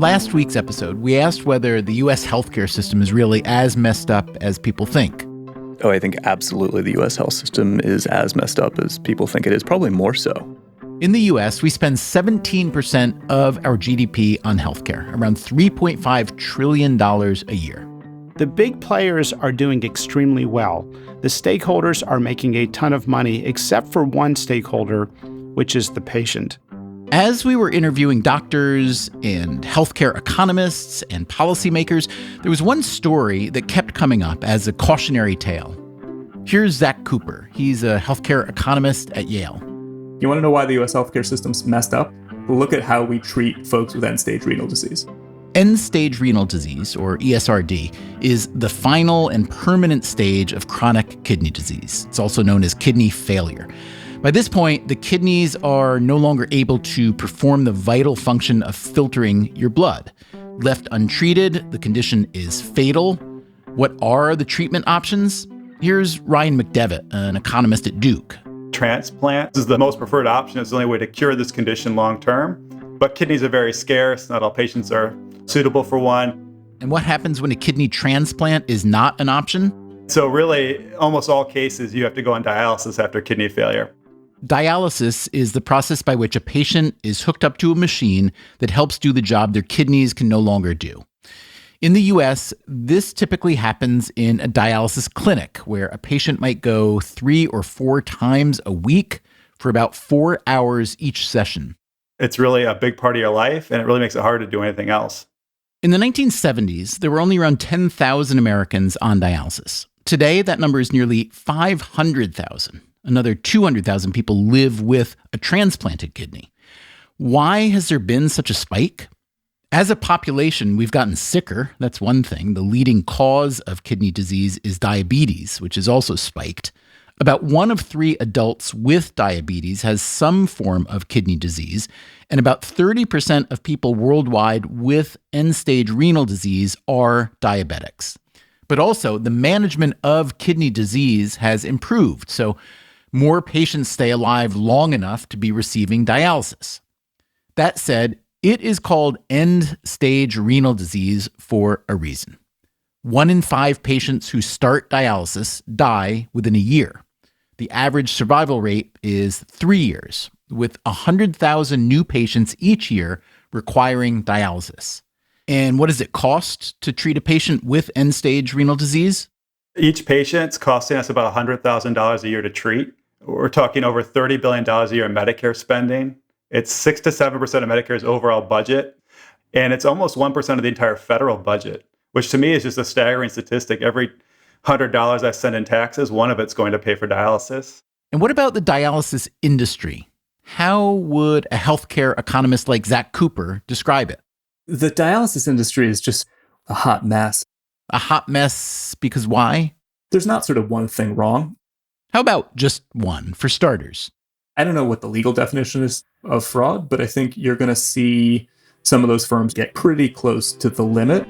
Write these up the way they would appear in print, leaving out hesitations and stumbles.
last week's episode, we asked whether the U.S. healthcare system is really as messed up as people think. Oh, I think absolutely the U.S. health system is as messed up as people think it is, probably more so. In the U.S., we spend 17% of our GDP on healthcare, around $3.5 trillion a year. The big players are doing extremely well. The stakeholders are making a ton of money, except for one stakeholder, which is the patient. As we were interviewing doctors and healthcare economists and policymakers, there was one story that kept coming up as a cautionary tale. Here's Zach Cooper. He's a healthcare economist at Yale. You want to know why the U.S. healthcare system's messed up? Look at how we treat folks with end-stage renal disease. End-stage renal disease, or ESRD, is the final and permanent stage of chronic kidney disease. It's also known as kidney failure. By this point, the kidneys are no longer able to perform the vital function of filtering your blood. Left untreated, the condition is fatal. What are the treatment options? Here's Ryan McDevitt, an economist at Duke. Transplant is the most preferred option. It's the only way to cure this condition long term. But kidneys are very scarce. Not all patients are suitable for one. And what happens when a kidney transplant is not an option? So really, almost all cases, you have to go on dialysis after kidney failure. Dialysis is the process by which a patient is hooked up to a machine that helps do the job their kidneys can no longer do. In the U.S., this typically happens in a dialysis clinic where a patient might go 3 or 4 times a week for about 4 hours each session. It's really a big part of your life, and it really makes it hard to do anything else. In the 1970s, there were only around 10,000 Americans on dialysis. Today, that number is nearly 500,000. Another 200,000 people live with a transplanted kidney. Why has there been such a spike? As a population, we've gotten sicker. That's one thing. The leading cause of kidney disease is diabetes, which has also spiked. About 1 of 3 adults with diabetes has some form of kidney disease, and about 30% of people worldwide with end-stage renal disease are diabetics. But also, the management of kidney disease has improved, so more patients stay alive long enough to be receiving dialysis. That said, it is called end-stage renal disease for a reason. 1 in 5 patients who start dialysis die within a year. The average survival rate is 3 years, with 100,000 new patients each year requiring dialysis. And what does it cost to treat a patient with end-stage renal disease? Each patient's costing us about $100,000 a year to treat. We're talking over $30 billion a year in Medicare spending. It's 6 to 7% of Medicare's overall budget, and it's almost 1% of the entire federal budget, which to me is just a staggering statistic. Every $100 I send in taxes, 1 of it's going to pay for dialysis. And what about the dialysis industry? How would a healthcare economist like Zach Cooper describe it? The dialysis industry is just a hot mess. A hot mess because why? There's not sort of one thing wrong. How about just one, for starters? I don't know what the legal definition is of fraud, but I think you're going to see some of those firms get pretty close to the limit.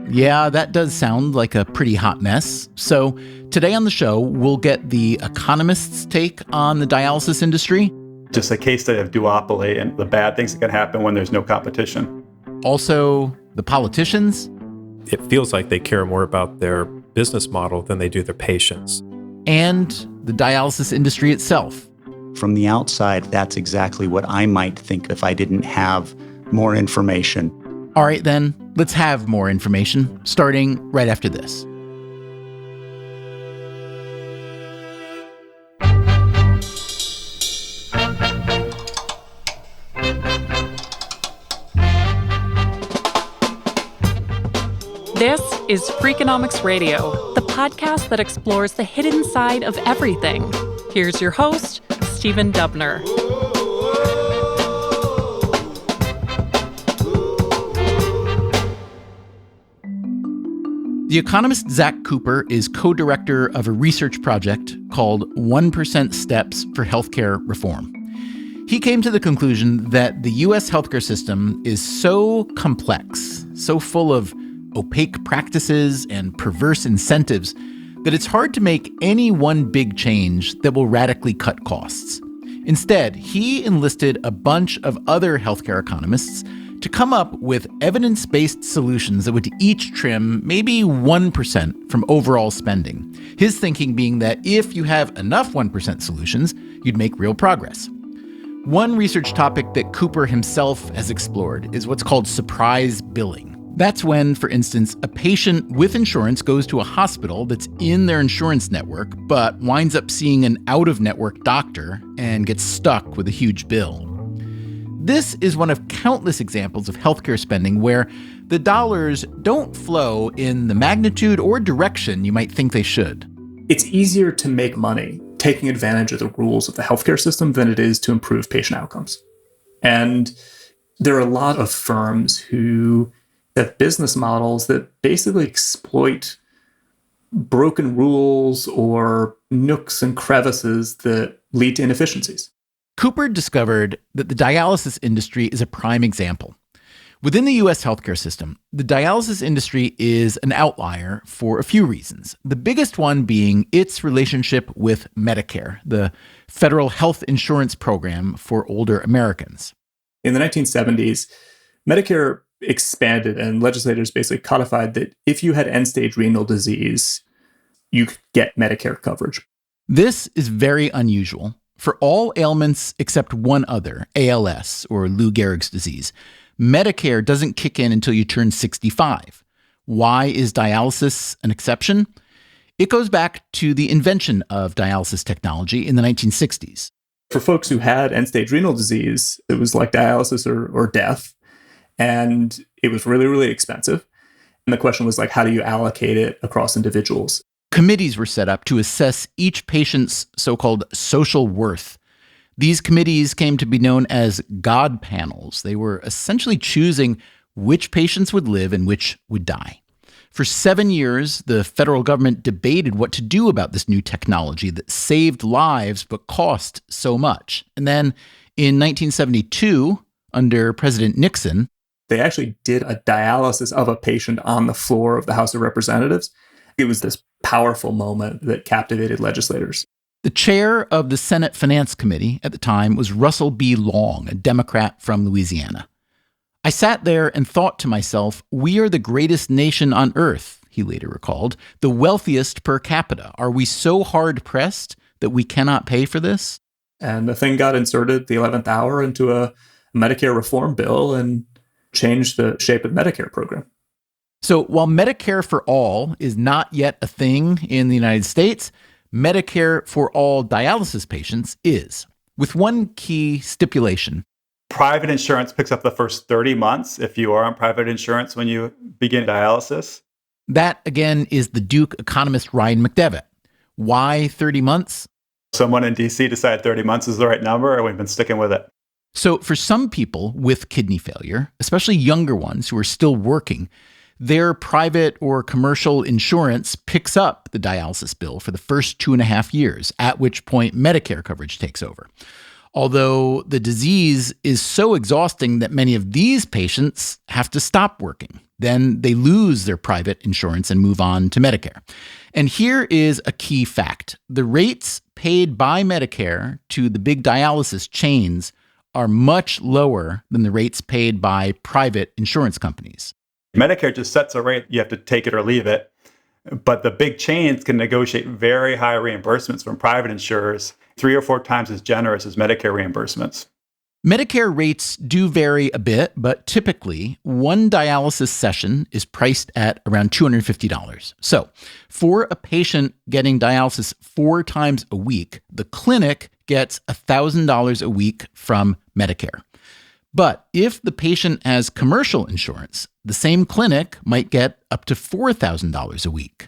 Yeah, that does sound like a pretty hot mess. So today on the show, we'll get the economist's take on the dialysis industry. Just a case study of duopoly and the bad things that can happen when there's no competition. Also, the politicians. It feels like they care more about their business model than they do their patients. And the dialysis industry itself. From the outside, that's exactly what I might think if I didn't have more information. All right, then, let's have more information, starting right after this. This is Freakonomics Radio, the podcast that explores the hidden side of everything. Here's your host, Stephen Dubner. The economist Zach Cooper is co-director of a research project called 1% Steps for Healthcare Reform. He came to the conclusion that the U.S. healthcare system is so complex, so full of opaque practices and perverse incentives, that it's hard to make any one big change that will radically cut costs. Instead, he enlisted a bunch of other healthcare economists to come up with evidence-based solutions that would each trim maybe 1% from overall spending. His thinking being that if you have enough 1% solutions, you'd make real progress. One research topic that Cooper himself has explored is what's called surprise billing. That's when, for instance, a patient with insurance goes to a hospital that's in their insurance network, but winds up seeing an out-of-network doctor and gets stuck with a huge bill. This is one of countless examples of healthcare spending where the dollars don't flow in the magnitude or direction you might think they should. It's easier to make money taking advantage of the rules of the healthcare system than it is to improve patient outcomes. And there are a lot of firms who have business models that basically exploit broken rules or nooks and crevices that lead to inefficiencies. Cooper discovered that the dialysis industry is a prime example. Within the U.S. healthcare system, the dialysis industry is an outlier for a few reasons. The biggest one being its relationship with Medicare, the federal health insurance program for older Americans. In the 1970s, Medicare expanded and legislators basically codified that if you had end-stage renal disease, you could get Medicare coverage. This is very unusual. For all ailments except one other, ALS, or Lou Gehrig's disease, Medicare doesn't kick in until you turn 65. Why is dialysis an exception? It goes back to the invention of dialysis technology in the 1960s. For folks who had end-stage renal disease, it was like dialysis or death. And it was really, really expensive. And the question was like, how do you allocate it across individuals? Committees were set up to assess each patient's so-called social worth. These committees came to be known as God panels. They were essentially choosing which patients would live and which would die. For 7 years, the federal government debated what to do about this new technology that saved lives but cost so much. And then in 1972, under President Nixon, they actually did a dialysis of a patient on the floor of the House of Representatives. It was this powerful moment that captivated legislators. The chair of the Senate Finance Committee at the time was Russell B. Long, a Democrat from Louisiana. I sat there and thought to myself, we are the greatest nation on earth, he later recalled, the wealthiest per capita. Are we so hard-pressed that we cannot pay for this? And the thing got inserted at the 11th hour into a Medicare reform bill and changed the shape of the Medicare program. So while Medicare for all is not yet a thing in the United States, Medicare for all dialysis patients is, with one key stipulation. Private insurance picks up the first 30 months if you are on private insurance when you begin dialysis. That, again, is the Duke economist Ryan McDevitt. Why 30 months? Someone in D.C. decided 30 months is the right number, and we've been sticking with it. So for some people with kidney failure, especially younger ones who are still working, their private or commercial insurance picks up the dialysis bill for the first 2.5 years, at which point Medicare coverage takes over. Although the disease is so exhausting that many of these patients have to stop working. Then they lose their private insurance and move on to Medicare. And here is a key fact. The rates paid by Medicare to the big dialysis chains are much lower than the rates paid by private insurance companies. Medicare just sets a rate. You have to take it or leave it. But the big chains can negotiate very high reimbursements from private insurers, 3 or 4 times as generous as Medicare reimbursements. Medicare rates do vary a bit, but typically one dialysis session is priced at around $250. So for a patient getting dialysis 4 times a week, the clinic gets $1,000 a week from Medicare. But if the patient has commercial insurance, the same clinic might get up to $4,000 a week.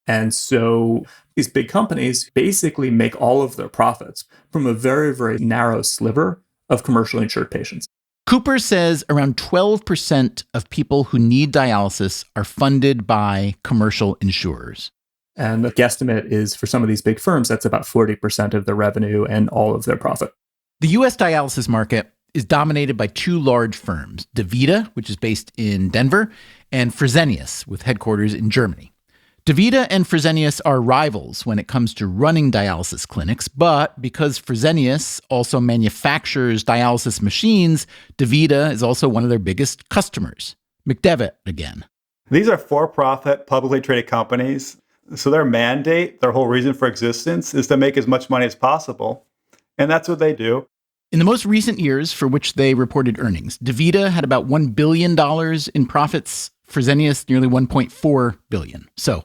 And so these big companies basically make all of their profits from a very, very narrow sliver of commercially insured patients. Cooper says around 12% of people who need dialysis are funded by commercial insurers. And the guesstimate is for some of these big firms, that's about 40% of their revenue and all of their profit. The U.S. dialysis market is dominated by 2 large firms, DaVita, which is based in Denver, and Fresenius, with headquarters in Germany. DaVita and Fresenius are rivals when it comes to running dialysis clinics, but because Fresenius also manufactures dialysis machines, DaVita is also one of their biggest customers. McDevitt again. These are for-profit, publicly traded companies. So their mandate, their whole reason for existence, is to make as much money as possible. And that's what they do. In the most recent years for which they reported earnings, DaVita had about $1 billion in profits, Fresenius nearly $1.4 billion. So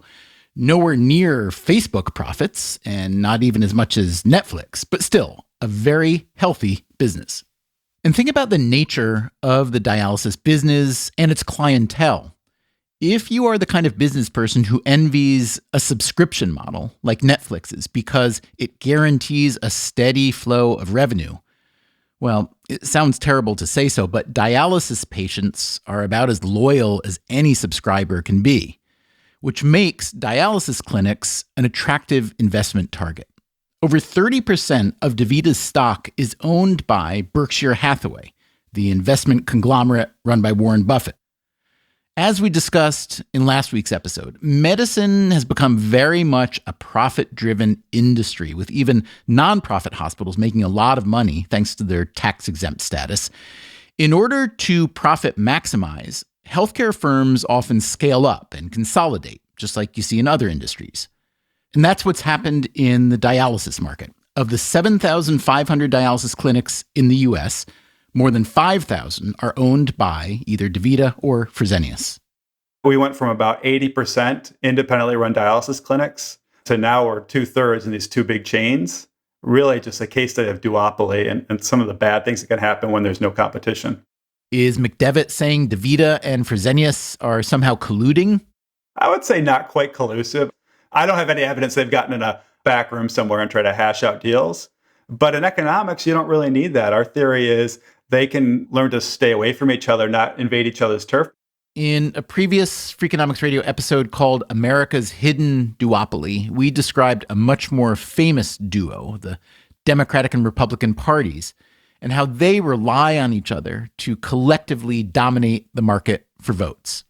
nowhere near Facebook profits, and not even as much as Netflix, but still a very healthy business. And think about the nature of the dialysis business and its clientele. If you are the kind of business person who envies a subscription model like Netflix's because it guarantees a steady flow of revenue, well, it sounds terrible to say so, but dialysis patients are about as loyal as any subscriber can be, which makes dialysis clinics an attractive investment target. Over 30% of DaVita's stock is owned by Berkshire Hathaway, the investment conglomerate run by Warren Buffett. As we discussed in last week's episode, medicine has become very much a profit-driven industry, with even nonprofit hospitals making a lot of money thanks to their tax-exempt status. In order to profit maximize, healthcare firms often scale up and consolidate, just like you see in other industries. And that's what's happened in the dialysis market. Of the 7,500 dialysis clinics in the U.S., more than 5,000 are owned by either DaVita or Fresenius. We went from about 80% independently run dialysis clinics to now we're 2/3 in these two big chains. Really just a case study of duopoly and some of the bad things that can happen when there's no competition. Is McDevitt saying DaVita and Fresenius are somehow colluding? I would say not quite collusive. I don't have any evidence they've gotten in a back room somewhere and tried to hash out deals. But in economics, you don't really need that. Our theory is they can learn to stay away from each other, not invade each other's turf. In a previous Freakonomics Radio episode called America's Hidden Duopoly, we described a much more famous duo, the Democratic and Republican parties, and how they rely on each other to collectively dominate the market for votes.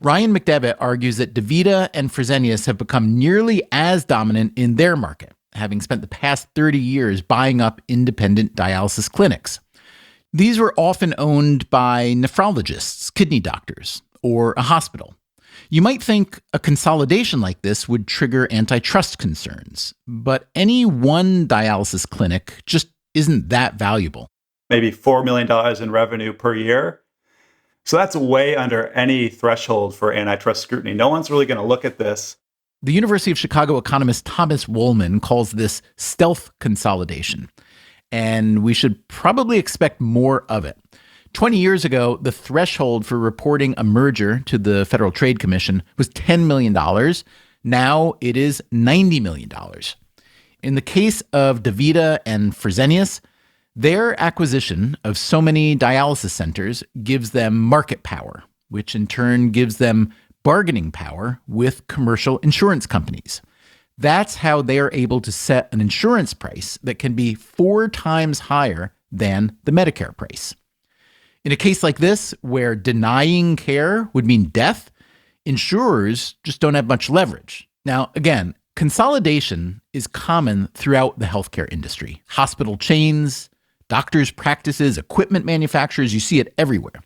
Ryan McDevitt argues that DaVita and Fresenius have become nearly as dominant in their market, having spent the past 30 years buying up independent dialysis clinics. These were often owned by nephrologists, kidney doctors, or a hospital. You might think a consolidation like this would trigger antitrust concerns, but any one dialysis clinic just isn't that valuable. Maybe $4 million in revenue per year. So that's way under any threshold for antitrust scrutiny. No one's really going to look at this. The University of Chicago economist Thomas Woolman calls this stealth consolidation, and we should probably expect more of it. 20 years ago, the threshold for reporting a merger to the Federal Trade Commission was $10 million. Now it is $90 million. In the case of DaVita and Fresenius, their acquisition of so many dialysis centers gives them market power, which in turn gives them bargaining power with commercial insurance companies. That's how they are able to set an insurance price that can be 4 times higher than the Medicare price. In a case like this, where denying care would mean death, insurers just don't have much leverage. Now, again, consolidation is common throughout the healthcare industry. Hospital chains, doctors' practices, equipment manufacturers, you see it everywhere.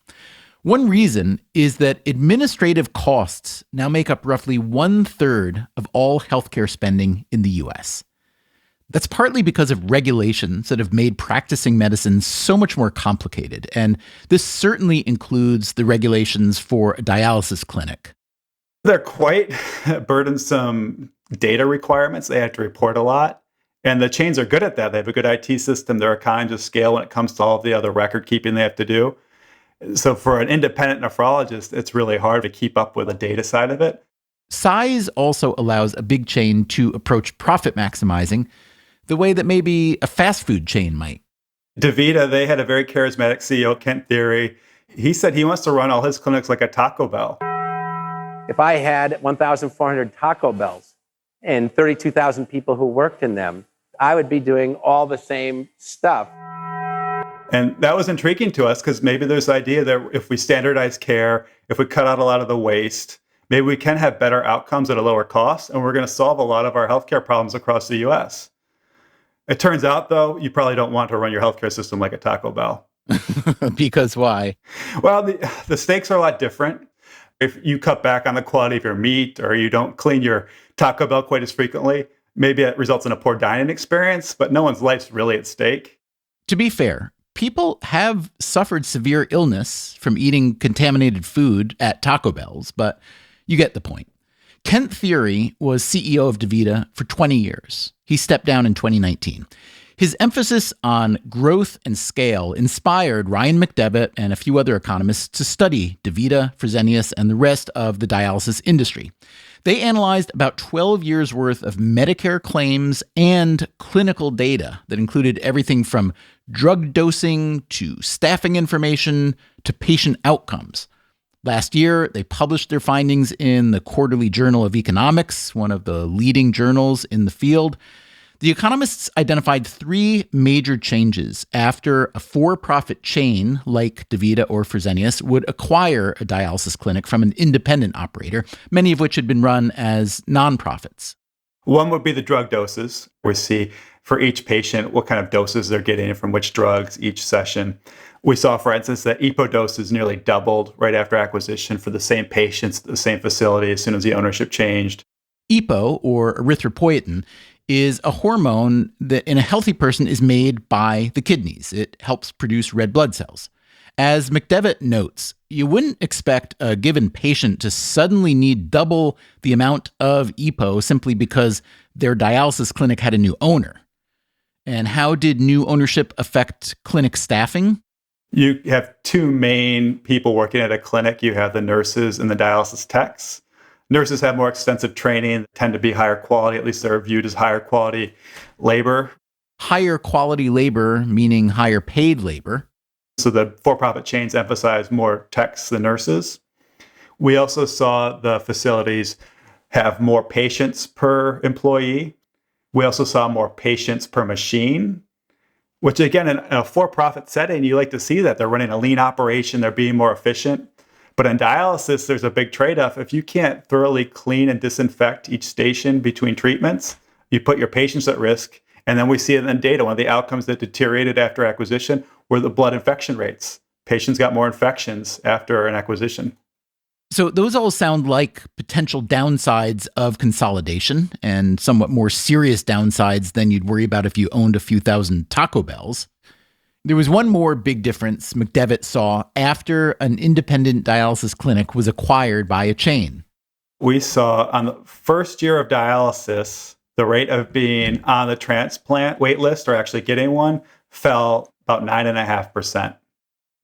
One reason is that administrative costs now make up roughly 1/3 of all healthcare spending in the US. That's partly because of regulations that have made practicing medicine so much more complicated, and this certainly includes the regulations for a dialysis clinic. They're quite burdensome data requirements. They have to report a lot, and the chains are good at that. They have a good IT system. They're economies of scale when it comes to all of the other record keeping they have to do. So for an independent nephrologist, it's really hard to keep up with the data side of it. Size also allows a big chain to approach profit maximizing the way that maybe a fast food chain might. DaVita, they had a very charismatic CEO, Kent Thiry. He said he wants to run all his clinics like a Taco Bell. If I had 1,400 Taco Bells and 32,000 people who worked in them, I would be doing all the same stuff. And that was intriguing to us because maybe there's the idea that if we standardize care, if we cut out a lot of the waste, maybe we can have better outcomes at a lower cost, and we're going to solve a lot of our healthcare problems across the US. It turns out, though, you probably don't want to run your healthcare system like a Taco Bell. Because why? Well, the stakes are a lot different. If you cut back on the quality of your meat or you don't clean your Taco Bell quite as frequently, maybe it results in a poor dining experience, but no one's life's really at stake. To be fair, people have suffered severe illness from eating contaminated food at Taco Bells, but you get the point. Kent Thiry was CEO of DaVita for 20 years. He stepped down in 2019. His emphasis on growth and scale inspired Ryan McDevitt and a few other economists to study DaVita, Fresenius, and the rest of the dialysis industry. They analyzed about 12 years' worth of Medicare claims and clinical data that included everything from drug dosing to staffing information to patient outcomes. Last year, they published their findings in the Quarterly Journal of Economics, one of the leading journals in the field. The economists identified three major changes after a for-profit chain like DaVita or Fresenius would acquire a dialysis clinic from an independent operator, many of which had been run as nonprofits. One would be the drug doses. We see for each patient what kind of doses they're getting from which drugs each session. We saw, for instance, that EPO doses nearly doubled right after acquisition for the same patients, the same facility, as soon as the ownership changed. EPO, or erythropoietin, is a hormone that in a healthy person is made by the kidneys. It helps produce red blood cells. As McDevitt notes, you wouldn't expect a given patient to suddenly need double the amount of EPO simply because their dialysis clinic had a new owner. And how did new ownership affect clinic staffing? You have two main people working at a clinic. You have the nurses and the dialysis techs. Nurses have more extensive training, tend to be higher quality, at least they're viewed as higher quality labor. Higher quality labor, meaning higher paid labor. So the for-profit chains emphasize more techs than nurses. We also saw the facilities have more patients per employee. We also saw more patients per machine, which again, in a for-profit setting, you like to see that. They're running a lean operation, they're being more efficient. But in dialysis, there's a big trade-off. If you can't thoroughly clean and disinfect each station between treatments, you put your patients at risk. And then we see it in data. One of the outcomes that deteriorated after acquisition were the blood infection rates. Patients got more infections after an acquisition. So those all sound like potential downsides of consolidation and somewhat more serious downsides than you'd worry about if you owned a few thousand Taco Bells. There was one more big difference McDevitt saw after an independent dialysis clinic was acquired by a chain. We saw on the first year of dialysis, the rate of being on the transplant wait list or actually getting one fell about 9.5%.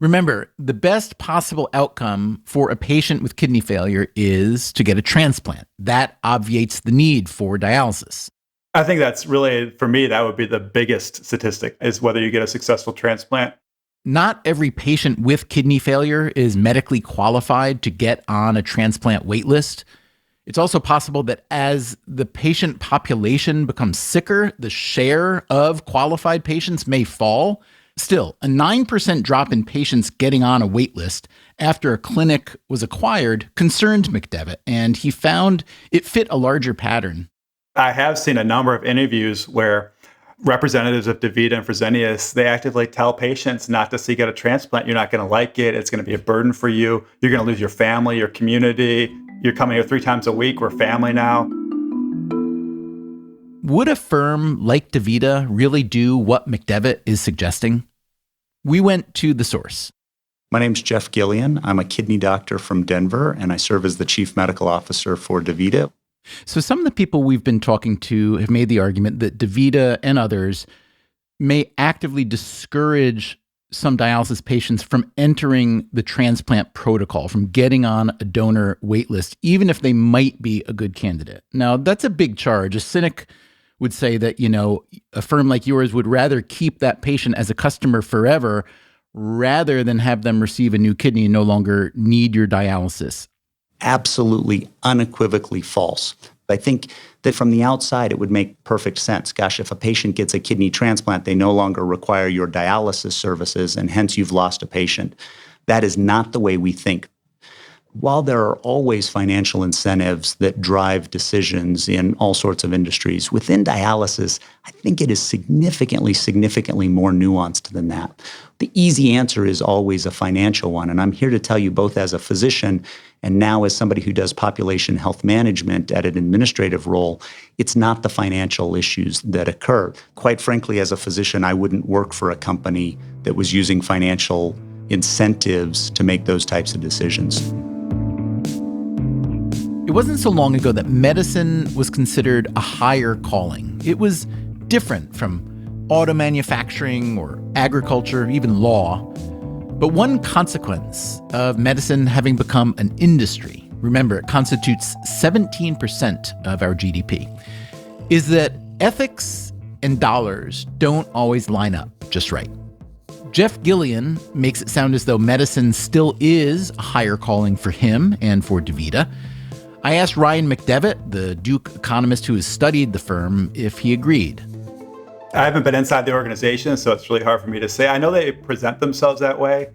Remember, the best possible outcome for a patient with kidney failure is to get a transplant. That obviates the need for dialysis. I think that's really, for me, that would be the biggest statistic, is whether you get a successful transplant. Not every patient with kidney failure is medically qualified to get on a transplant wait list. It's also possible that as the patient population becomes sicker, the share of qualified patients may fall. Still, a 9% drop in patients getting on a wait list after a clinic was acquired concerned McDevitt, and he found it fit a larger pattern. I have seen a number of interviews where representatives of DaVita and Fresenius, they actively tell patients not to seek out a transplant. You're not going to like it. It's going to be a burden for you. You're going to lose your family, your community. You're coming here 3 times a week. We're family now. Would a firm like DaVita really do what McDevitt is suggesting? We went to the source. My name's Jeff Gillian. I'm a kidney doctor from Denver, and I serve as the chief medical officer for DaVita. So some of the people we've been talking to have made the argument that DaVita and others may actively discourage some dialysis patients from entering the transplant protocol, from getting on a donor wait list, even if they might be a good candidate. Now, that's a big charge. A cynic would say that, a firm like yours would rather keep that patient as a customer forever rather than have them receive a new kidney and no longer need your dialysis. Absolutely, unequivocally false. I think that from the outside, it would make perfect sense. Gosh, if a patient gets a kidney transplant, they no longer require your dialysis services, and hence you've lost a patient. That is not the way we think. while there are always financial incentives that drive decisions in all sorts of industries, within dialysis, I think it is significantly more nuanced than that. The easy answer is always a financial one. And I'm here to tell you, both as a physician and now as somebody who does population health management at an administrative role, it's not the financial issues that occur. Quite frankly, as a physician, I wouldn't work for a company that was using financial incentives to make those types of decisions. It wasn't so long ago that medicine was considered a higher calling. It was different from auto manufacturing or agriculture, even law. But one consequence of medicine having become an industry, remember it constitutes 17% of our GDP, is that ethics and dollars don't always line up just right. Jeff Gillian makes it sound as though medicine still is a higher calling for him and for DaVita. I asked Ryan McDevitt, the Duke economist who has studied the firm, if he agreed. I haven't been inside the organization, so it's really hard for me to say. I know they present themselves that way.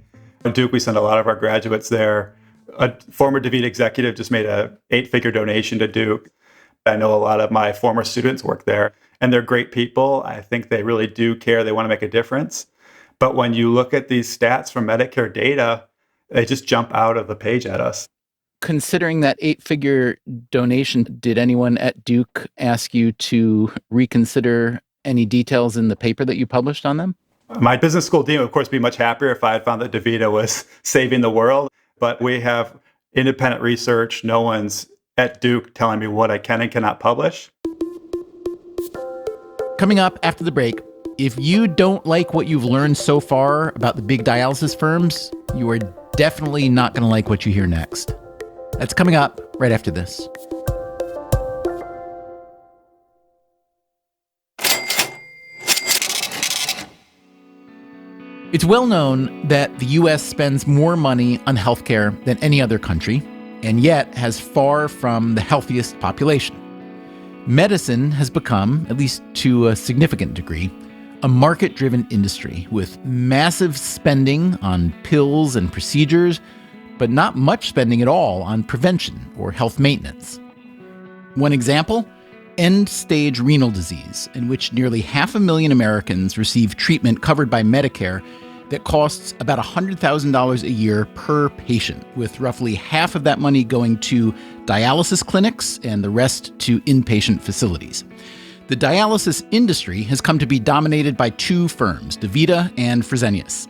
At Duke, we send a lot of our graduates there. A former DaVita executive just made an 8-figure donation to Duke. I know a lot of my former students work there, and they're great people. I think they really do care. They want to make a difference. But when you look at these stats from Medicare data, they just jump out of the page at us. Considering that 8-figure donation, did anyone at Duke ask you to reconsider any details in the paper that you published on them? My business school dean would, of course, be much happier if I had found that DaVita was saving the world. But we have independent research. No one's at Duke telling me what I can and cannot publish. Coming up after the break, if you don't like what you've learned so far about the big dialysis firms, you are definitely not going to like what you hear next. That's coming up right after this. It's well known that the U.S. spends more money on healthcare than any other country, and yet has far from the healthiest population. Medicine has become, at least to a significant degree, a market-driven industry with massive spending on pills and procedures, but not much spending at all on prevention or health maintenance. One example, end-stage renal disease, in which nearly 500,000 Americans receive treatment covered by Medicare that costs about $100,000 a year per patient, with roughly half of that money going to dialysis clinics and the rest to inpatient facilities. The dialysis industry has come to be dominated by two firms, DaVita and Fresenius.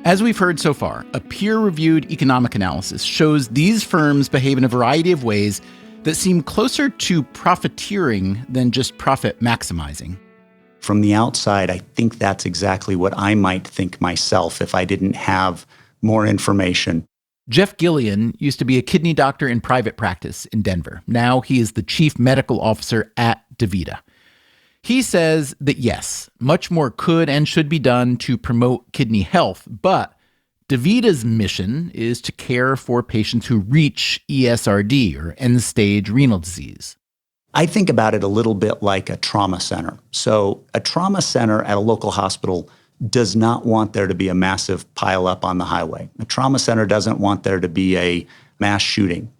As we've heard so far, a peer-reviewed economic analysis shows these firms behave in a variety of ways that seem closer to profiteering than just profit maximizing. From the outside, I think that's exactly what I might think myself if I didn't have more information. Jeff Gillian used to be a kidney doctor in private practice in Denver. Now he is the chief medical officer at DaVita. He says that yes, much more could and should be done to promote kidney health, but DaVita's mission is to care for patients who reach ESRD, or end-stage renal disease. I think about it a little bit like a trauma center. So a trauma center at a local hospital does not want there to be a massive pileup on the highway. A trauma center doesn't want there to be a mass shooting.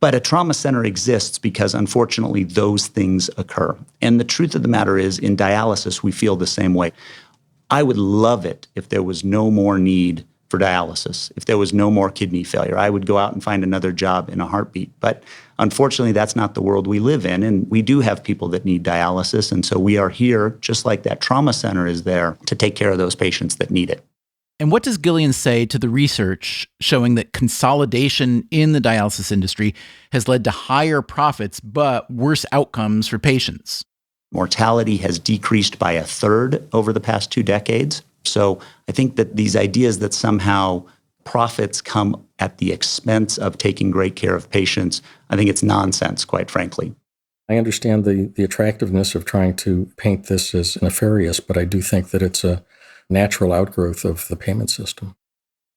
But a trauma center exists because, unfortunately, those things occur. And the truth of the matter is, in dialysis, we feel the same way. I would love it if there was no more need for dialysis, if there was no more kidney failure. I would go out and find another job in a heartbeat. But unfortunately, that's not the world we live in. And we do have people that need dialysis. And so we are here, just like that trauma center is there, to take care of those patients that need it. And what does Gillian say to the research showing that consolidation in the dialysis industry has led to higher profits but worse outcomes for patients? Mortality has decreased by 1/3 over the past 2 decades. So I think that these ideas that somehow profits come at the expense of taking great care of patients, I think it's nonsense, quite frankly. I understand the attractiveness of trying to paint this as nefarious, but I do think that it's a natural outgrowth of the payment system.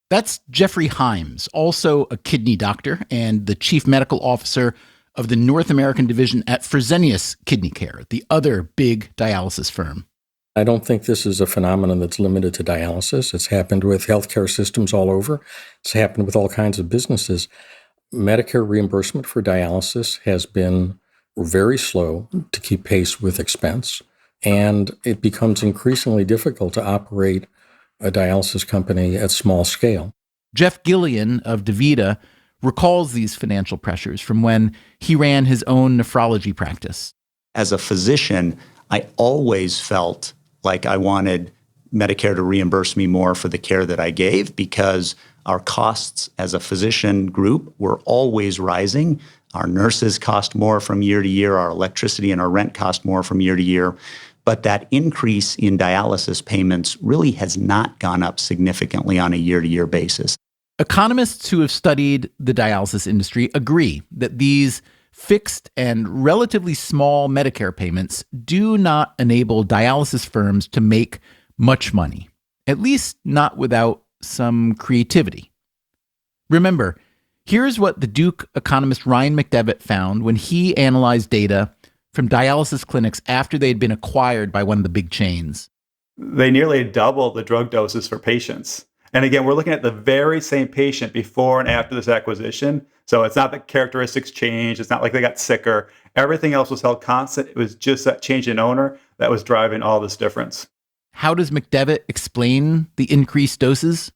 That's Jeffrey Himes, also a kidney doctor and the chief medical officer of the North American division at Fresenius Kidney Care, the other big dialysis firm. I don't think this is a phenomenon that's limited to dialysis. It's happened with healthcare systems all over. It's happened with all kinds of businesses. Medicare reimbursement for dialysis has been very slow to keep pace with expense, and it becomes increasingly difficult to operate a dialysis company at small scale. Jeff Gillian of DaVita recalls these financial pressures from when he ran his own nephrology practice. As a physician, I always felt like I wanted Medicare to reimburse me more for the care that I gave because our costs as a physician group were always rising. Our nurses cost more from year to year. Our electricity and our rent cost more from year to year. But that increase in dialysis payments really has not gone up significantly on a year-to-year basis. Economists who have studied the dialysis industry agree that these fixed and relatively small Medicare payments do not enable dialysis firms to make much money, at least not without some creativity. Remember, here's what the Duke economist Ryan McDevitt found when he analyzed data from dialysis clinics after they had been acquired by one of the big chains. They nearly doubled the drug doses for patients. And again, we're looking at the very same patient before and after this acquisition. So it's not that characteristics changed. It's not like they got sicker. Everything else was held constant. It was just that change in owner that was driving all this difference. How does McDevitt explain the increased doses?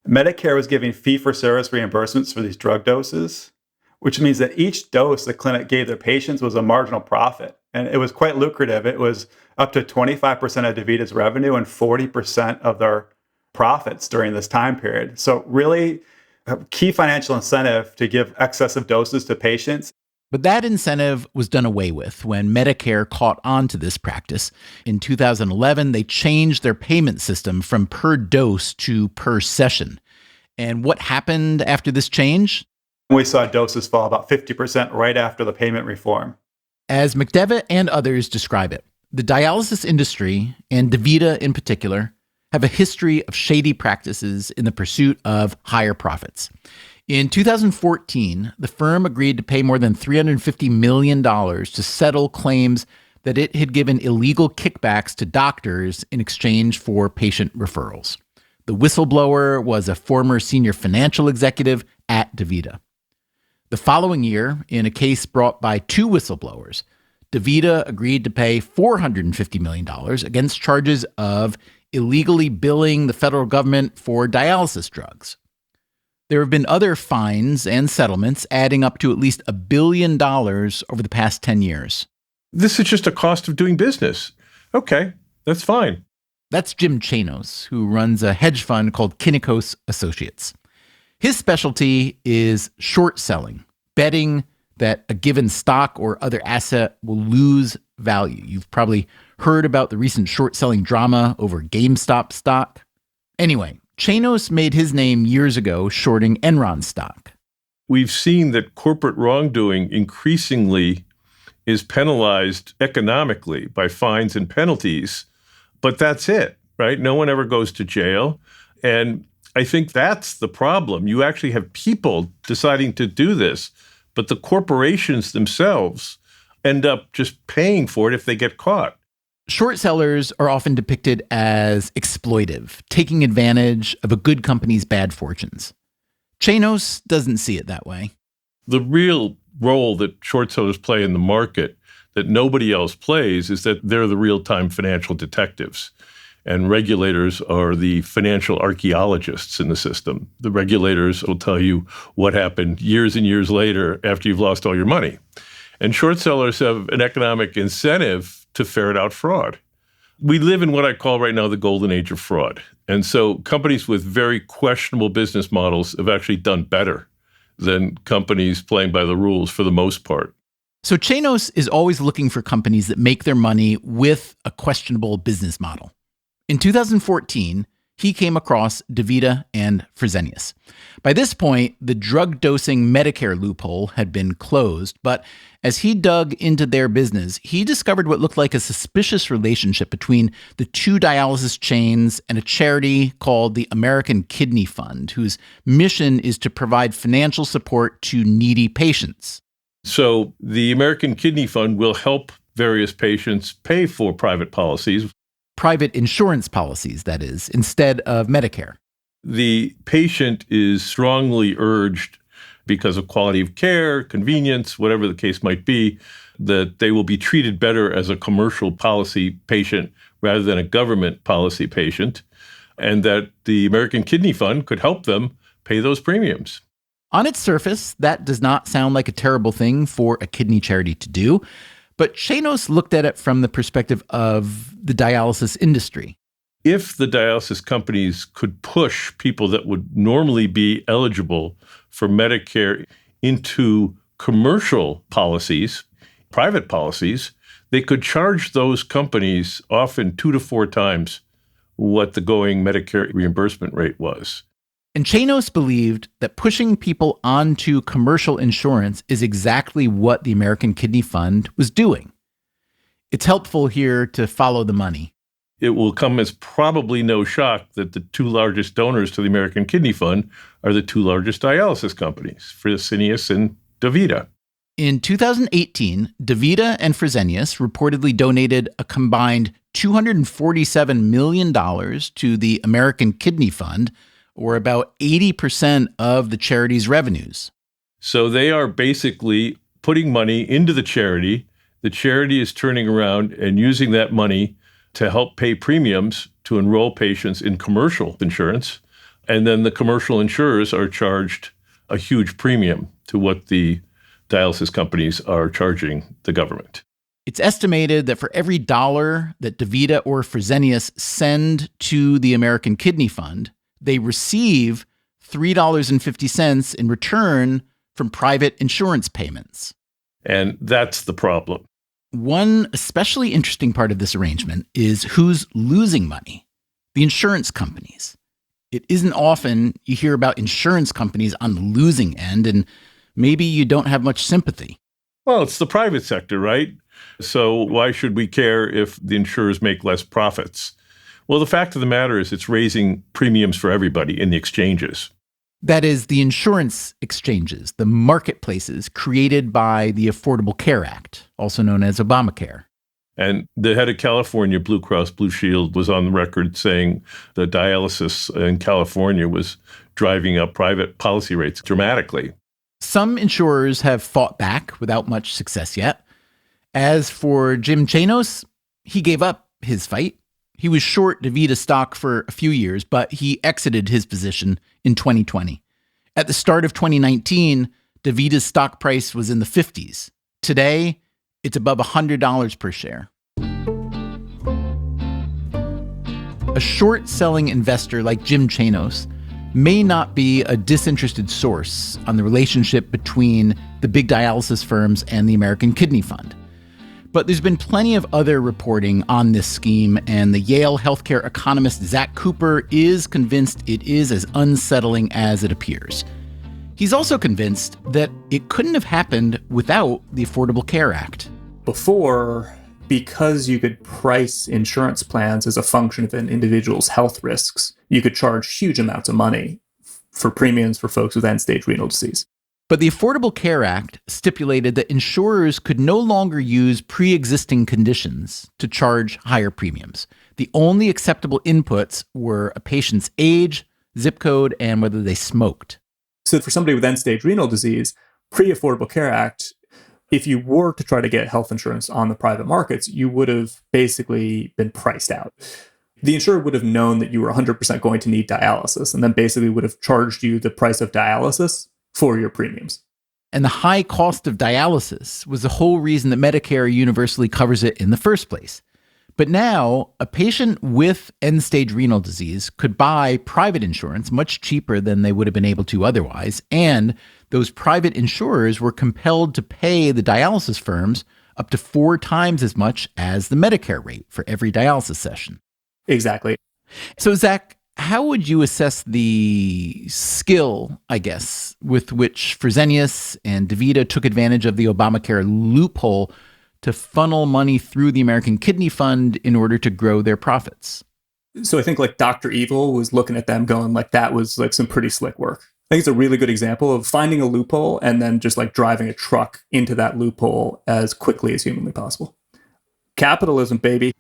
Medicare was giving fee-for-service reimbursements for these drug doses, which means that each dose the clinic gave their patients was a marginal profit. And it was quite lucrative. It was up to 25% of DaVita's revenue and 40% of their profits during this time period. So really a key financial incentive to give excessive doses to patients. But that incentive was done away with when Medicare caught on to this practice. In 2011, they changed their payment system from per dose to per session. And what happened after this change? We saw doses fall about 50% right after the payment reform. As McDevitt and others describe it, the dialysis industry, and DaVita in particular, have a history of shady practices in the pursuit of higher profits. In 2014, the firm agreed to pay more than $350 million to settle claims that it had given illegal kickbacks to doctors in exchange for patient referrals. The whistleblower was a former senior financial executive at DaVita. The following year, in a case brought by two whistleblowers, DaVita agreed to pay $450 million against charges of illegally billing the federal government for dialysis drugs. There have been other fines and settlements adding up to at least $1 billion over the past 10 years. This is just a cost of doing business. Okay, that's fine. That's Jim Chanos, who runs a hedge fund called Kinnikos Associates. His specialty is short selling, betting that a given stock or other asset will lose value. You've probably heard about the recent short selling drama over GameStop stock. Anyway, Chanos made his name years ago shorting Enron stock. We've seen that corporate wrongdoing increasingly is penalized economically by fines and penalties, but that's it, right? No one ever goes to jail. And I think that's the problem. You actually have people deciding to do this, but the corporations themselves end up just paying for it if they get caught. Short sellers are often depicted as exploitive, taking advantage of a good company's bad fortunes. Chanos doesn't see it that way. The real role that short sellers play in the market that nobody else plays is that they're the real-time financial detectives. And regulators are the financial archaeologists in the system. The regulators will tell you what happened years and years later after you've lost all your money. And short sellers have an economic incentive to ferret out fraud. We live in what I call right now the golden age of fraud. And so companies with very questionable business models have actually done better than companies playing by the rules for the most part. So Chanos is always looking for companies that make their money with a questionable business model. In 2014, he came across DaVita and Fresenius. By this point, the drug dosing Medicare loophole had been closed, but as he dug into their business, he discovered what looked like a suspicious relationship between the two dialysis chains and a charity called the American Kidney Fund, whose mission is to provide financial support to needy patients. So the American Kidney Fund will help various patients pay for private policies. Private insurance policies, that is, instead of Medicare. The patient is strongly urged because of quality of care, convenience, whatever the case might be, that they will be treated better as a commercial policy patient rather than a government policy patient, and that the American Kidney Fund could help them pay those premiums. On its surface, that does not sound like a terrible thing for a kidney charity to do, but Chanos looked at it from the perspective of the dialysis industry. If the dialysis companies could push people that would normally be eligible for Medicare into commercial policies, private policies, they could charge those companies often 2 to 4 times what the going Medicare reimbursement rate was. And Chanos believed that pushing people onto commercial insurance is exactly what the American Kidney Fund was doing. It's helpful here to follow the money. It will come as probably no shock that the 2 largest donors to the American Kidney Fund are the 2 largest dialysis companies, Fresenius and DaVita. In 2018, DaVita and Fresenius reportedly donated a combined $247 million to the American Kidney Fund, or about 80% of the charity's revenues. So they are basically putting money into the charity. The charity is turning around and using that money to help pay premiums to enroll patients in commercial insurance. And then the commercial insurers are charged a huge premium to what the dialysis companies are charging the government. It's estimated that for every dollar that DaVita or Fresenius send to the American Kidney Fund, they receive $3.50 in return from private insurance payments. And that's the problem. One especially interesting part of this arrangement is who's losing money: the insurance companies. It isn't often you hear about insurance companies on the losing end, and maybe you don't have much sympathy. Well, it's the private sector, right? So why should we care if the insurers make less profits? Well, the fact of the matter is it's raising premiums for everybody in the exchanges. That is, the insurance exchanges, the marketplaces created by the Affordable Care Act, also known as Obamacare. And the head of California, Blue Cross Blue Shield, was on the record saying the dialysis in California was driving up private policy rates dramatically. Some insurers have fought back without much success yet. As for Jim Chanos, he gave up his fight. He was short DaVita stock for a few years, but he exited his position in 2020. At the start of 2019, DaVita's stock price was in the 50s. Today, it's above $100 per share. A short-selling investor like Jim Chanos may not be a disinterested source on the relationship between the big dialysis firms and the American Kidney Fund. But there's been plenty of other reporting on this scheme, and the Yale healthcare economist Zach Cooper is convinced it is as unsettling as it appears. He's also convinced that it couldn't have happened without the Affordable Care Act. Before, because you could price insurance plans as a function of an individual's health risks, you could charge huge amounts of money for premiums for folks with end-stage renal disease. But the Affordable Care Act stipulated that insurers could no longer use pre-existing conditions to charge higher premiums. The only acceptable inputs were a patient's age, zip code, and whether they smoked. So for somebody with end-stage renal disease, pre-Affordable Care Act, if you were to try to get health insurance on the private markets, you would have basically been priced out. The insurer would have known that you were 100% going to need dialysis, and then basically would have charged you the price of dialysis for your premiums. And the high cost of dialysis was the whole reason that Medicare universally covers it in the first place. But now, a patient with end-stage renal disease could buy private insurance much cheaper than they would have been able to otherwise, and those private insurers were compelled to pay the dialysis firms up to 4 times as much as the Medicare rate for every dialysis session. Exactly. So, Zach, how would you assess the skill, I guess, with which Fresenius and DaVita took advantage of the Obamacare loophole to funnel money through the American Kidney Fund in order to grow their profits? So I think like Dr. Evil was looking at them going like, that was like some pretty slick work. I think it's a really good example of finding a loophole and then just like driving a truck into that loophole as quickly as humanly possible. Capitalism, baby.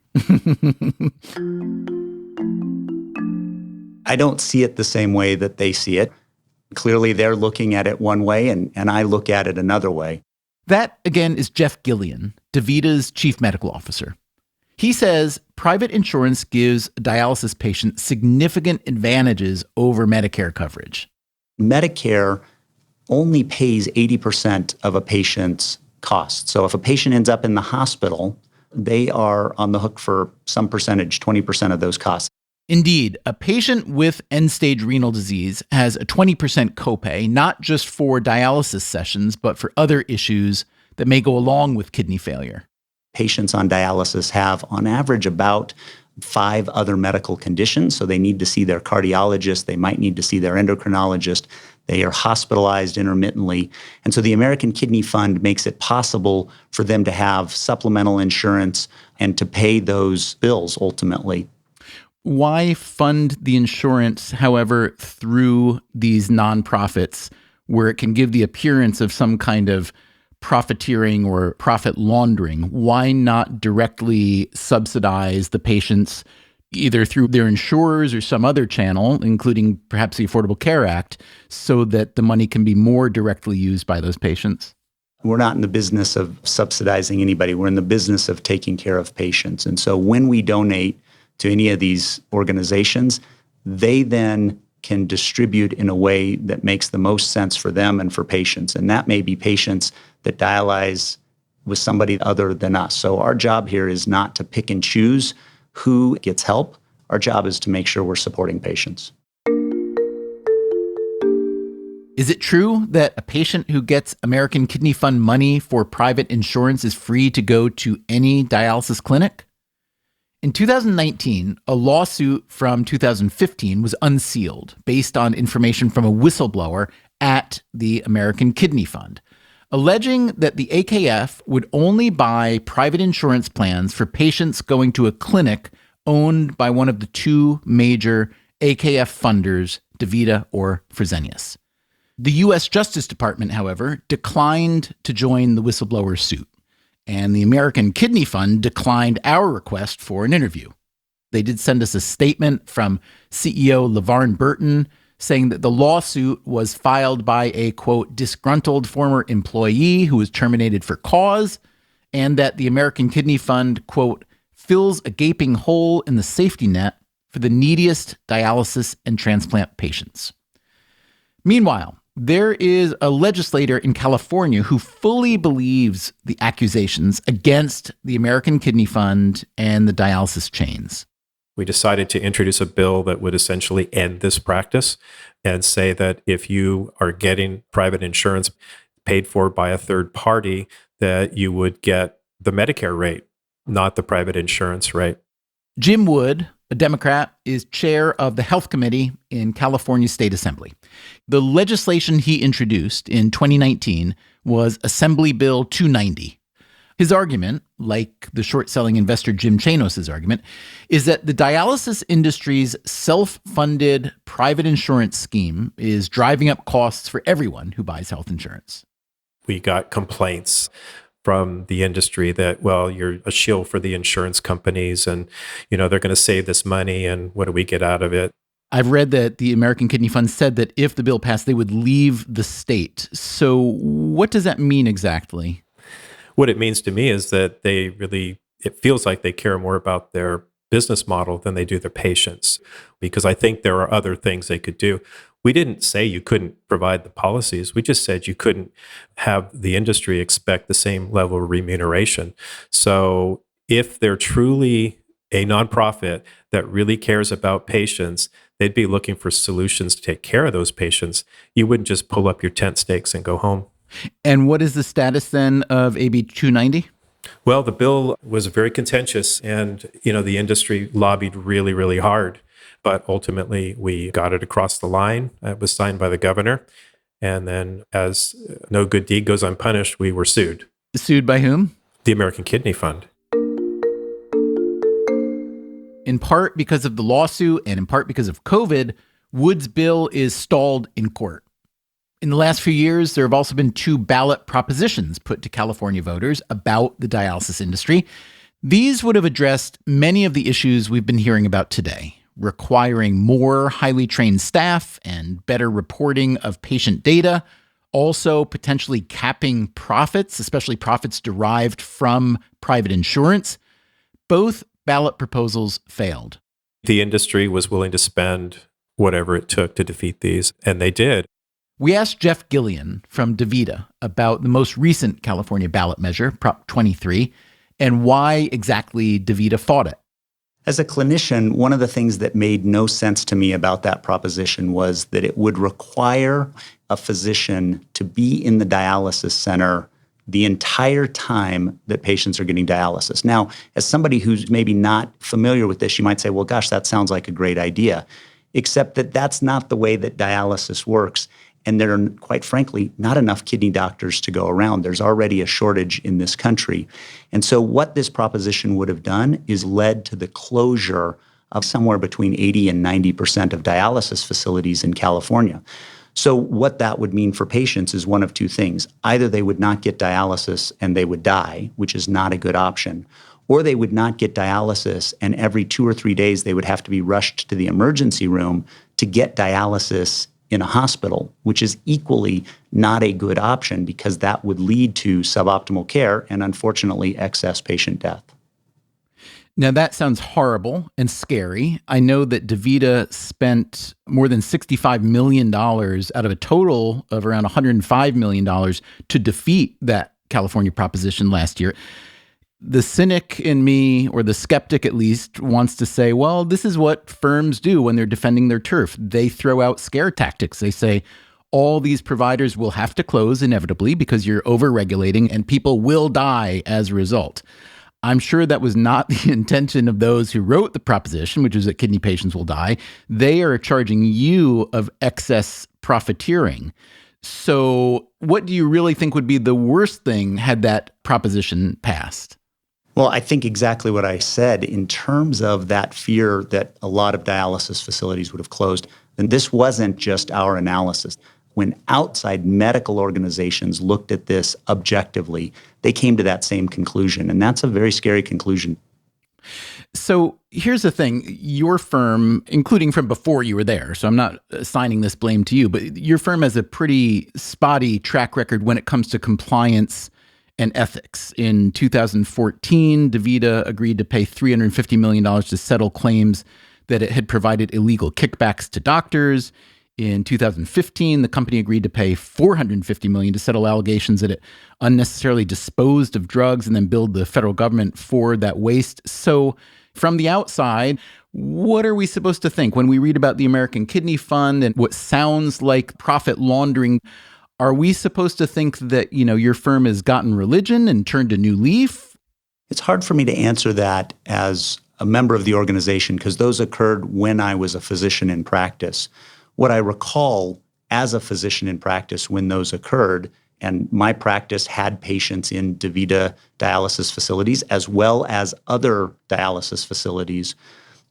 I don't see it the same way that they see it. Clearly, they're looking at it one way, and I look at it another way. That, again, is Jeff Gillian, DaVita's chief medical officer. He says private insurance gives a dialysis patient significant advantages over Medicare coverage. Medicare only pays 80% of a patient's cost. So if a patient ends up in the hospital, they are on the hook for some percentage, 20% of those costs. Indeed, a patient with end-stage renal disease has a 20% copay, not just for dialysis sessions, but for other issues that may go along with kidney failure. Patients on dialysis have, on average, about 5 other medical conditions. So they need to see their cardiologist, they might need to see their endocrinologist, they are hospitalized intermittently. And so the American Kidney Fund makes it possible for them to have supplemental insurance and to pay those bills ultimately. Why fund the insurance, however, through these nonprofits where it can give the appearance of some kind of profiteering or profit laundering? Why not directly subsidize the patients either through their insurers or some other channel, including perhaps the Affordable Care Act, so that the money can be more directly used by those patients? We're not in the business of subsidizing anybody. We're in the business of taking care of patients. And so when we donate to any of these organizations, they then can distribute in a way that makes the most sense for them and for patients. And that may be patients that dialyze with somebody other than us. So our job here is not to pick and choose who gets help. Our job is to make sure we're supporting patients. Is it true that a patient who gets American Kidney Fund money for private insurance is free to go to any dialysis clinic? In 2019, a lawsuit from 2015 was unsealed based on information from a whistleblower at the American Kidney Fund, alleging that the AKF would only buy private insurance plans for patients going to a clinic owned by one of the 2 major AKF funders, DaVita or Fresenius. The U.S. Justice Department, however, declined to join the whistleblower suit, and the American Kidney Fund declined our request for an interview. They did send us a statement from CEO LeVarn Burton saying that the lawsuit was filed by a, quote, disgruntled former employee who was terminated for cause, and that the American Kidney Fund, quote, fills a gaping hole in the safety net for the neediest dialysis and transplant patients. Meanwhile, there is a legislator in California who fully believes the accusations against the American Kidney Fund and the dialysis chains. We decided to introduce a bill that would essentially end this practice and say that if you are getting private insurance paid for by a third party, that you would get the Medicare rate, not the private insurance rate. Jim Wood, a Democrat, is chair of the Health Committee in California State Assembly. The legislation he introduced in 2019 was Assembly Bill 290. His argument, like the short-selling investor Jim Chanos' argument, is that the dialysis industry's self-funded private insurance scheme is driving up costs for everyone who buys health insurance. We got complaints from the industry that, well, you're a shill for the insurance companies and, they're going to save this money and what do we get out of it? I've read that the American Kidney Fund said that if the bill passed, they would leave the state. So what does that mean exactly? What it means to me is that it feels like they care more about their business model than they do their patients, because I think there are other things they could do. We didn't say you couldn't provide the policies. We just said you couldn't have the industry expect the same level of remuneration. So if they're truly a nonprofit that really cares about patients, they'd be looking for solutions to take care of those patients. You wouldn't just pull up your tent stakes and go home. And what is the status then of AB 290? Well, the bill was very contentious and, the industry lobbied really, really hard. But ultimately, we got it across the line. It was signed by the governor. And then as no good deed goes unpunished, we were sued. Sued by whom? The American Kidney Fund. In part because of the lawsuit and in part because of COVID, Wood's bill is stalled in court. In the last few years, there have also been 2 ballot propositions put to California voters about the dialysis industry. These would have addressed many of the issues we've been hearing about today: requiring more highly trained staff and better reporting of patient data, also potentially capping profits, especially profits derived from private insurance. Both ballot proposals failed. The industry was willing to spend whatever it took to defeat these, and they did. We asked Jeff Gillian from DaVita about the most recent California ballot measure, Prop 23, and why exactly DaVita fought it. As a clinician, one of the things that made no sense to me about that proposition was that it would require a physician to be in the dialysis center the entire time that patients are getting dialysis. Now, as somebody who's maybe not familiar with this, you might say, well, gosh, that sounds like a great idea, except that that's not the way that dialysis works. And there are, quite frankly, not enough kidney doctors to go around. There's already a shortage in this country. And so what this proposition would have done is led to the closure of somewhere between 80 and 90% of dialysis facilities in California. So what that would mean for patients is one of two things. Either they would not get dialysis and they would die, which is not a good option, or they would not get dialysis and every 2 or 3 days they would have to be rushed to the emergency room to get dialysis in a hospital, which is equally not a good option because that would lead to suboptimal care and, unfortunately, excess patient death. Now, that sounds horrible and scary. I know that DaVita spent more than $65 million out of a total of around $105 million to defeat that California proposition last year. The cynic in me, or the skeptic at least, wants to say, well, this is what firms do when they're defending their turf. They throw out scare tactics. They say, all these providers will have to close inevitably because you're over-regulating and people will die as a result. I'm sure that was not the intention of those who wrote the proposition, which is that kidney patients will die. They are charging you of excess profiteering. So what do you really think would be the worst thing had that proposition passed? Well, I think exactly what I said in terms of that fear that a lot of dialysis facilities would have closed. And this wasn't just our analysis. When outside medical organizations looked at this objectively, they came to that same conclusion. And that's a very scary conclusion. So here's the thing. Your firm, including from before you were there, so I'm not assigning this blame to you, but your firm has a pretty spotty track record when it comes to compliance and ethics. In 2014, DaVita agreed to pay $350 million to settle claims that it had provided illegal kickbacks to doctors. In 2015, the company agreed to pay $450 million to settle allegations that it unnecessarily disposed of drugs and then billed the federal government for that waste. So from the outside, what are we supposed to think when we read about the American Kidney Fund and what sounds like profit laundering? Are we supposed to think that, your firm has gotten religion and turned a new leaf? It's hard for me to answer that as a member of the organization because those occurred when I was a physician in practice. What I recall as a physician in practice when those occurred, and my practice had patients in DaVita dialysis facilities as well as other dialysis facilities,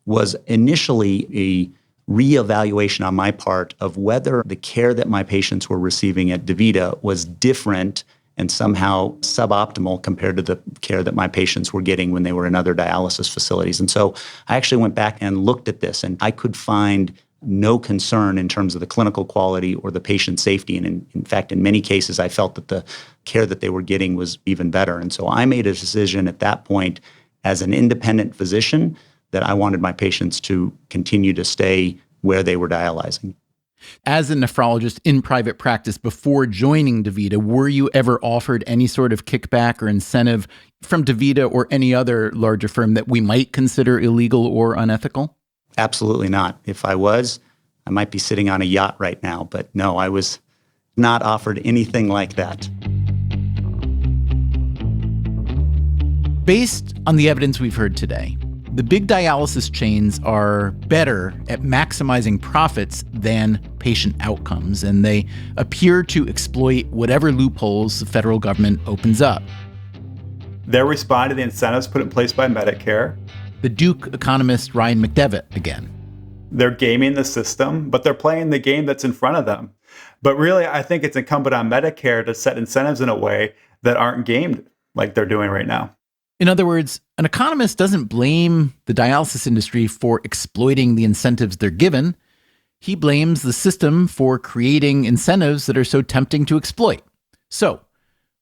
was initially a reevaluation on my part of whether the care that my patients were receiving at DaVita was different and somehow suboptimal compared to the care that my patients were getting when they were in other dialysis facilities. And so I actually went back and looked at this, and I could find no concern in terms of the clinical quality or the patient safety. And in fact, in many cases, I felt that the care that they were getting was even better. And so I made a decision at that point as an independent physician that I wanted my patients to continue to stay where they were dialyzing. As a nephrologist in private practice before joining DaVita, were you ever offered any sort of kickback or incentive from DaVita or any other larger firm that we might consider illegal or unethical? Absolutely not. If I was, I might be sitting on a yacht right now. But no, I was not offered anything like that. Based on the evidence we've heard today, the big dialysis chains are better at maximizing profits than patient outcomes, and they appear to exploit whatever loopholes the federal government opens up. They're responding to the incentives put in place by Medicare. The Duke economist Ryan McDevitt again. They're gaming the system, but they're playing the game that's in front of them. But really, I think it's incumbent on Medicare to set incentives in a way that aren't gamed like they're doing right now. In other words, an economist doesn't blame the dialysis industry for exploiting the incentives they're given. He blames the system for creating incentives that are so tempting to exploit. So,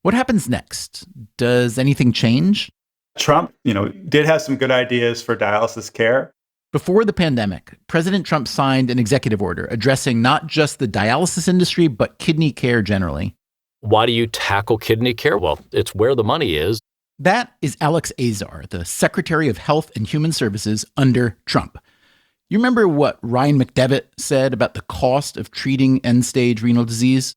what happens next? Does anything change? Trump, did have some good ideas for dialysis care. Before the pandemic, President Trump signed an executive order addressing not just the dialysis industry, but kidney care generally. Why do you tackle kidney care? Well, it's where the money is. That is Alex Azar, the Secretary of Health and Human Services under Trump. You remember what Ryan McDevitt said about the cost of treating end-stage renal disease?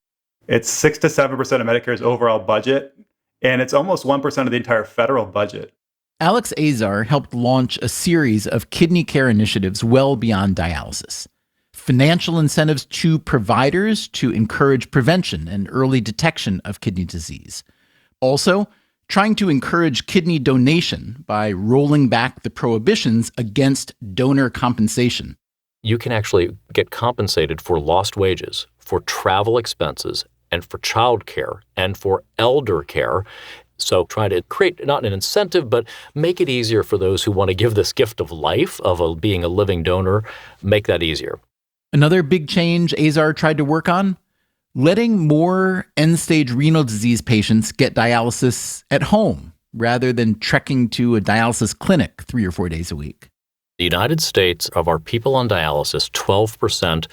It's 6 to 7% of Medicare's overall budget, and it's almost 1% of the entire federal budget. Alex Azar helped launch a series of kidney care initiatives well beyond dialysis. Financial incentives to providers to encourage prevention and early detection of kidney disease. Also, trying to encourage kidney donation by rolling back the prohibitions against donor compensation. You can actually get compensated for lost wages, for travel expenses, and for childcare, and for elder care. So try to create not an incentive, but make it easier for those who want to give this gift of life, of being a living donor, make that easier. Another big change Azar tried to work on? Letting more end-stage renal disease patients get dialysis at home rather than trekking to a dialysis clinic 3 or 4 days a week. The United States, of our people on dialysis, 12%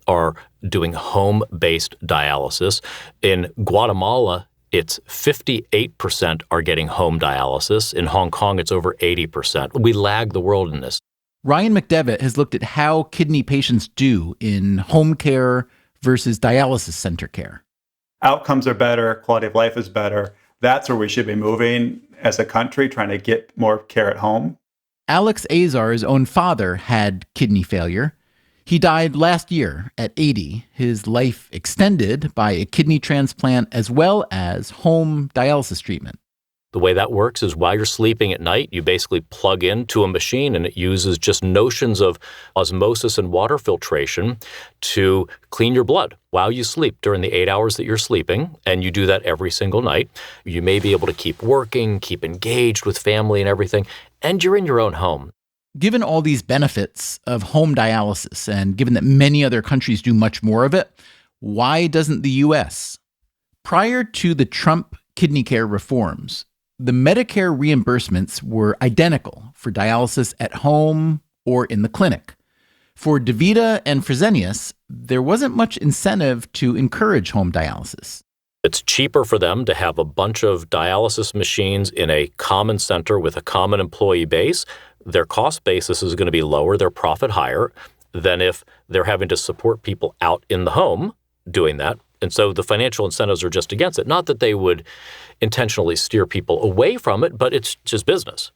are doing home-based dialysis. In Guatemala, it's 58% are getting home dialysis. In Hong Kong, it's over 80%. We lag the world in this. Ryan McDevitt has looked at how kidney patients do in home care versus dialysis center care. Outcomes are better, quality of life is better. That's where we should be moving as a country, trying to get more care at home. Alex Azar's own father had kidney failure. He died last year at 80, his life extended by a kidney transplant as well as home dialysis treatment. The way that works is while you're sleeping at night, you basically plug into a machine and it uses just notions of osmosis and water filtration to clean your blood while you sleep during the 8 hours that you're sleeping. And you do that every single night. You may be able to keep working, keep engaged with family and everything, and you're in your own home. Given all these benefits of home dialysis, and given that many other countries do much more of it, why doesn't the U.S.? Prior to the Trump kidney care reforms, the Medicare reimbursements were identical for dialysis at home or in the clinic. For DaVita and Fresenius, there wasn't much incentive to encourage home dialysis. It's cheaper for them to have a bunch of dialysis machines in a common center with a common employee base. Their cost basis is going to be lower, their profit higher than if they're having to support people out in the home doing that. And so the financial incentives are just against it. Not that they would intentionally steer people away from it, but it's just business.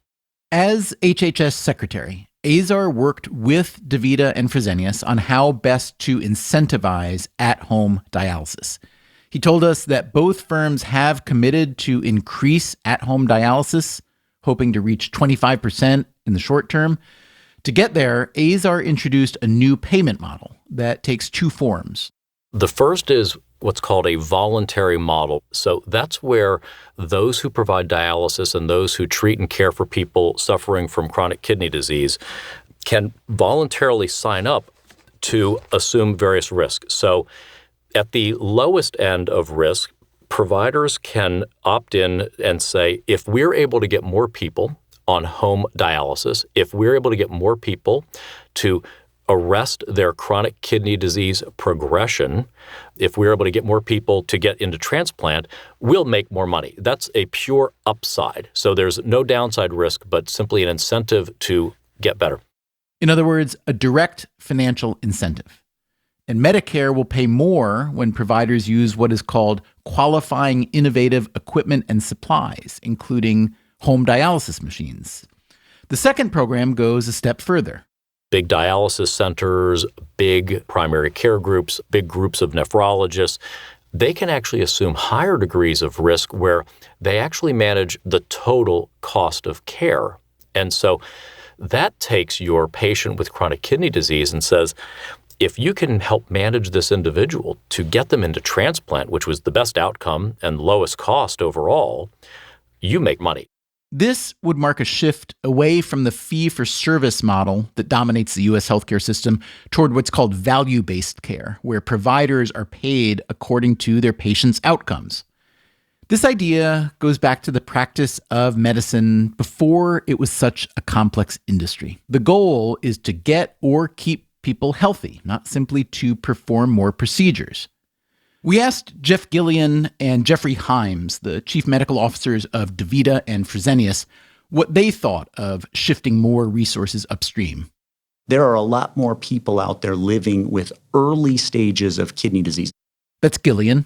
As HHS secretary, Azar worked with DaVita and Fresenius on how best to incentivize at-home dialysis. He told us that both firms have committed to increase at-home dialysis, hoping to reach 25% in the short term. To get there, Azar introduced a new payment model that takes two forms. The first is what's called a voluntary model. So that's where those who provide dialysis and those who treat and care for people suffering from chronic kidney disease can voluntarily sign up to assume various risks. So at the lowest end of risk, providers can opt in and say, if we're able to get more people on home dialysis, if we're able to get more people to arrest their chronic kidney disease progression, if we're able to get more people to get into transplant, we'll make more money. That's a pure upside. So there's no downside risk, but simply an incentive to get better. In other words, a direct financial incentive. And Medicare will pay more when providers use what is called qualifying innovative equipment and supplies, including home dialysis machines. The second program goes a step further. Big dialysis centers, big primary care groups, big groups of nephrologists, they can actually assume higher degrees of risk where they actually manage the total cost of care. And so that takes your patient with chronic kidney disease and says, if you can help manage this individual to get them into transplant, which was the best outcome and lowest cost overall, you make money. This would mark a shift away from the fee-for-service model that dominates the U.S. healthcare system toward what's called value-based care, where providers are paid according to their patients' outcomes. This idea goes back to the practice of medicine before it was such a complex industry. The goal is to get or keep people healthy, not simply to perform more procedures. We asked Jeff Gillian and Jeffrey Himes, the chief medical officers of DaVita and Fresenius, what they thought of shifting more resources upstream. There are a lot more people out there living with early stages of kidney disease. That's Gillian.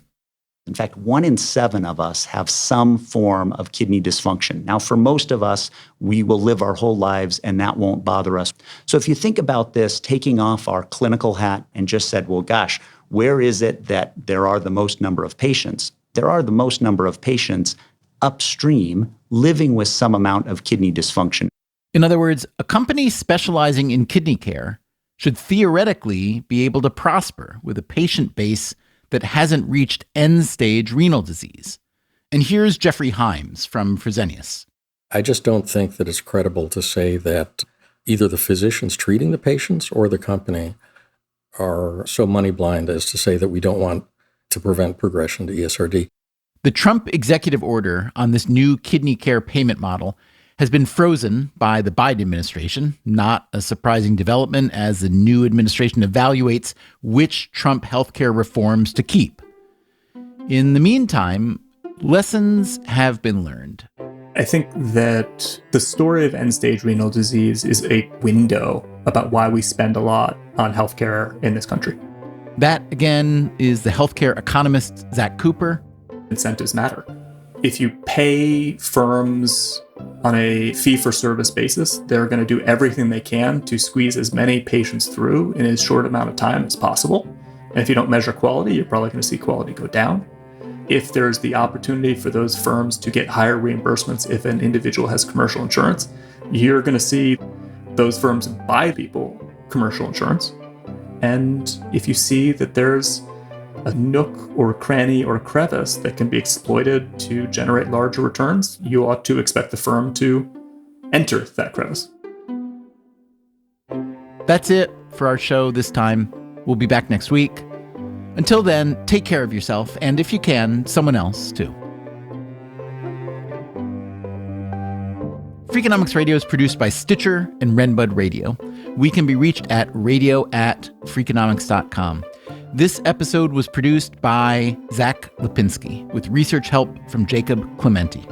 In fact, 1 in 7 of us have some form of kidney dysfunction. Now, for most of us, we will live our whole lives and that won't bother us. So if you think about this, taking off our clinical hat and just said, well, gosh, where is it that there are the most number of patients? There are the most number of patients upstream living with some amount of kidney dysfunction. In other words, a company specializing in kidney care should theoretically be able to prosper with a patient base that hasn't reached end-stage renal disease. And here's Jeffrey Himes from Fresenius. I just don't think that it's credible to say that either the physicians treating the patients or the company are so money blind as to say that we don't want to prevent progression to ESRD. The Trump executive order on this new kidney care payment model has been frozen by the Biden administration, not a surprising development as the new administration evaluates which Trump healthcare reforms to keep. In the meantime, lessons have been learned. I think that the story of end-stage renal disease is a window about why we spend a lot on healthcare in this country. That, again, is the healthcare economist Zach Cooper. Incentives matter. If you pay firms on a fee-for-service basis, they're going to do everything they can to squeeze as many patients through in as short amount of time as possible. And if you don't measure quality, you're probably going to see quality go down. If there's the opportunity for those firms to get higher reimbursements if an individual has commercial insurance, you're going to see those firms buy people commercial insurance. And if you see that there's a nook or a cranny or a crevice that can be exploited to generate larger returns, you ought to expect the firm to enter that crevice. That's it for our show this time. We'll be back next week. Until then, take care of yourself, and if you can, someone else too. Freakonomics Radio is produced by Stitcher and Renbud Radio. We can be reached at radio@freakonomics.com. This episode was produced by Zach Lipinski with research help from Jacob Clementi.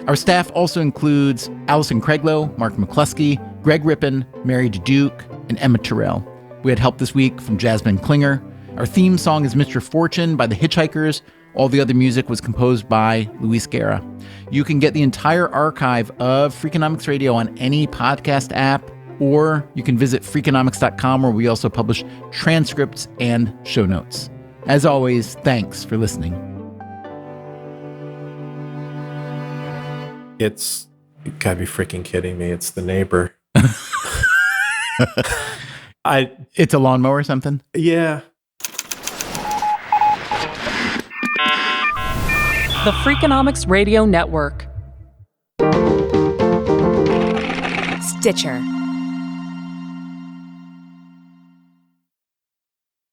Our staff also includes Allison Craiglow, Mark McCluskey, Greg Rippin, Mary Duke, and Emma Terrell. We had help this week from Jasmine Klinger. Our theme song is Mr. Fortune by the Hitchhikers. All the other music was composed by Luis Guerra. You can get the entire archive of Freakonomics Radio on any podcast app, or you can visit Freakonomics.com, where we also publish transcripts and show notes. As always, thanks for listening. You gotta be freaking kidding me. It's the neighbor. It's a lawnmower or something? Yeah. The Freakonomics Radio Network. Stitcher.